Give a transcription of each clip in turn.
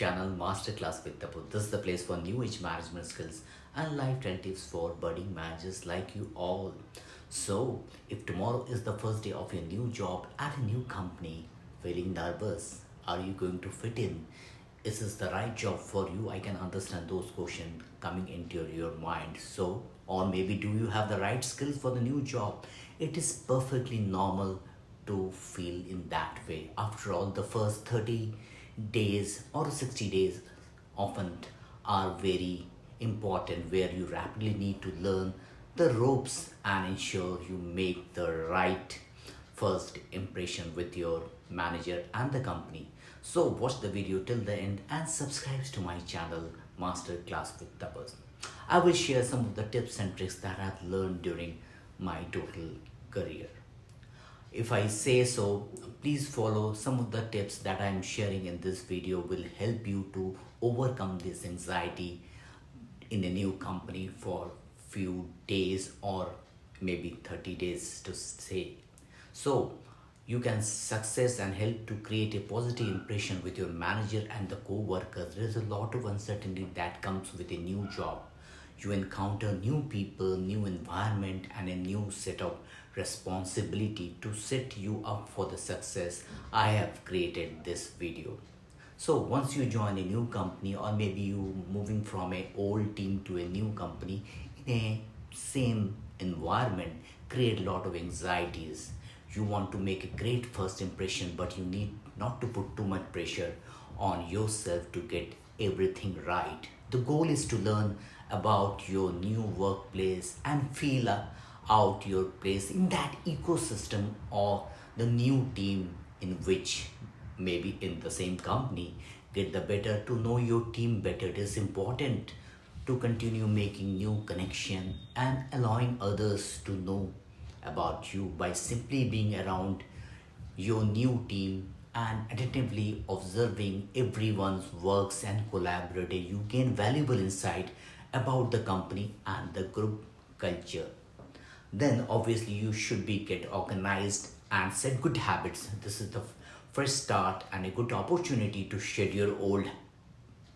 Channel Masterclass with Tapu. This is the place for new age management skills and lifestyle tips for budding managers like you all. So, if tomorrow is the first day of your new job at a new company, feeling nervous, are you going to fit in? Is this the right job for you? I can understand those questions coming into your mind. So, or maybe do you have the right skills for the new job? It is perfectly normal to feel in that way. After all, the first 30 days or 60 days often are very important, where you rapidly need to learn the ropes and ensure you make the right first impression with your manager and the company. So watch the video till the end and subscribe to my channel Masterclass with Tapas. I will share some of the tips and tricks that I've learned during my total career. If I say so, please follow some of the tips that I am sharing in this video will help you to overcome this anxiety in a new company for few days or maybe 30 days to say. So you can success and help to create a positive impression with your manager and the co-workers. There is a lot of uncertainty that comes with a new job. You encounter new people, new environment, and a new set of responsibility to set you up for the success. I have created this video. So once you join a new company, or maybe you moving from a old team to a new company in a same environment, create a lot of anxieties. You want to make a great first impression, but you need not to put too much pressure on yourself to get everything right. The goal is to learn about your new workplace and feel out your place in that ecosystem or the new team in which maybe in the same company. Get the better to know your team better. It is important to continue making new connection and allowing others to know about you by simply being around your new team and attentively observing everyone's works and collaborating. You gain valuable insight about the company and the group culture. Then obviously you should be get organized and set good habits. This is the first start and a good opportunity to shed your old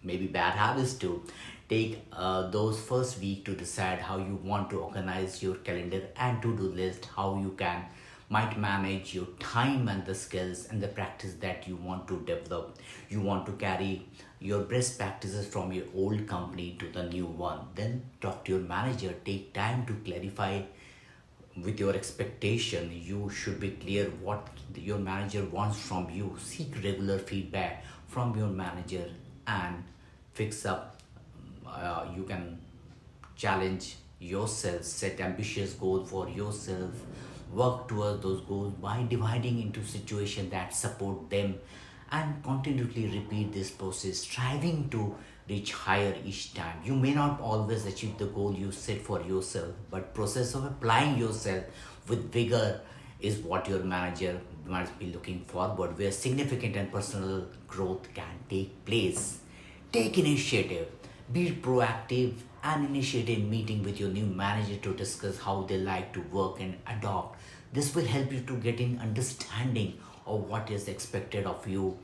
maybe bad habits too. Take those first week to decide how you want to organize your calendar and to-do list, how you can might manage your time and the skills and the practice that you want to develop. You want to carry your best practices from your old company to the new one. Then talk to your manager. Take time to clarify with your expectation. You should be clear what your manager wants from you. Seek regular feedback from your manager and fix up. You can challenge yourself, set ambitious goals for yourself, work towards those goals by dividing into situations that support them, and continually repeat this process, striving to reach higher each time. You may not always achieve the goal you set for yourself, but process of applying yourself with vigor is what your manager must be looking forward, where significant and personal growth can take place. Take initiative, be proactive and initiate a meeting with your new manager to discuss how they like to work and adopt. This will help you to get an understanding of what is expected of you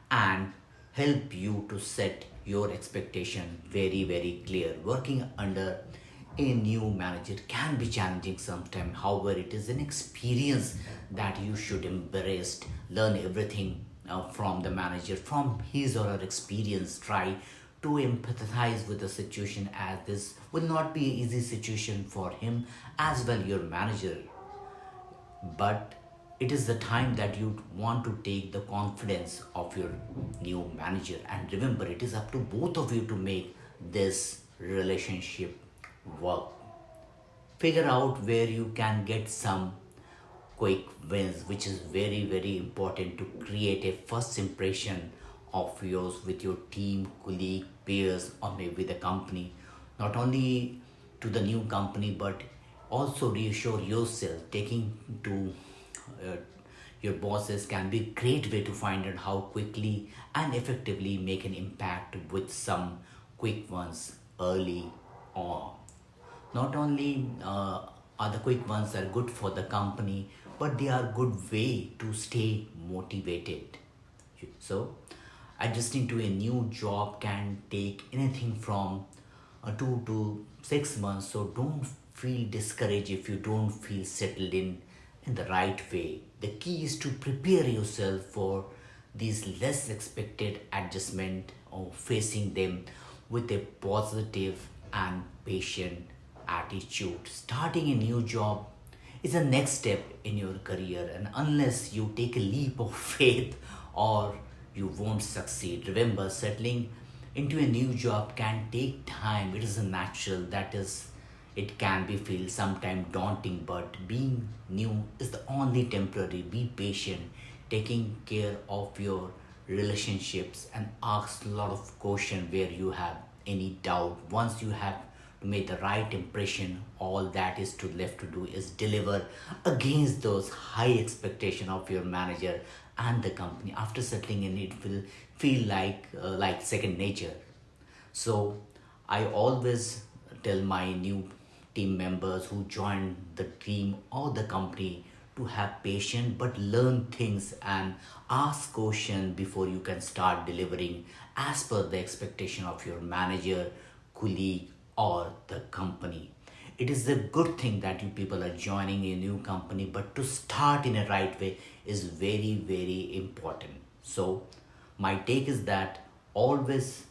and help you to set your expectation very clear. Working under a new manager can be challenging sometimes. However, it is an experience that you should embrace. Learn everything from the manager, from his or her experience. Try to empathize with the situation, as this will not be an easy situation for him as well, your manager. But it is the time that you want to take the confidence of your new manager. And remember, it is up to both of you to make this relationship work. Figure out where you can get some quick wins, which is very important to create a first impression of yours with your team, colleague, peers, or maybe the company. Not only to the new company, but also reassure yourself. Taking to uh, your bosses can be a great way to find out how quickly and effectively make an impact with some quick ones early on. Not only are the quick ones are good for the company, but they are good way to stay motivated. So Adjusting to a new job can take anything from 2 to 6 months, so don't feel discouraged if you don't feel settled in the right way. The key is to prepare yourself for these less expected adjustment or facing them with a positive and patient attitude. Starting a new job is the next step in your career, and unless you take a leap of faith or you won't succeed. Remember, settling into a new job can take time. It is a natural, that is, it can be feel sometimes daunting, but being new is the only temporary. Be patient, taking care of your relationships, and ask a lot of question where you have any doubt. Once you have to make the right impression, all that is to left to do is deliver against those high expectation of your manager and the company. After settling in, it will feel like second nature. So I always tell my new team members who join the team or the company to have patience but learn things and ask questions before you can start delivering as per the expectation of your manager, colleague, or the company. It is a good thing that you people are joining a new company, but to start in a right way is very, very important. So my take is that always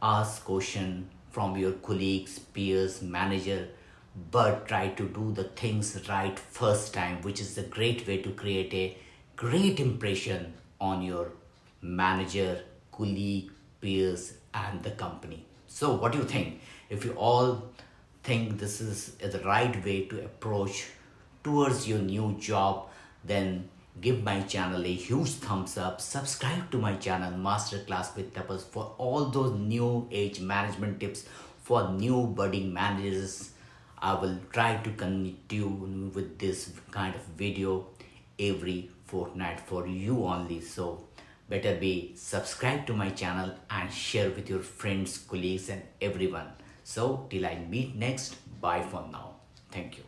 ask question from your colleagues, peers, manager, but try to do the things right first time, which is a great way to create a great impression on your manager, colleague, peers, and the company. So what do you think? If you all think this is the right way to approach towards your new job, then give my channel a huge thumbs up. Subscribe to my channel Masterclass with Tapas for all those new age management tips for new budding managers. I will try to continue with this kind of video every fortnight for you only. So better be subscribe to my channel and share with your friends, colleagues, and everyone. So till I meet next, bye for now. Thank you.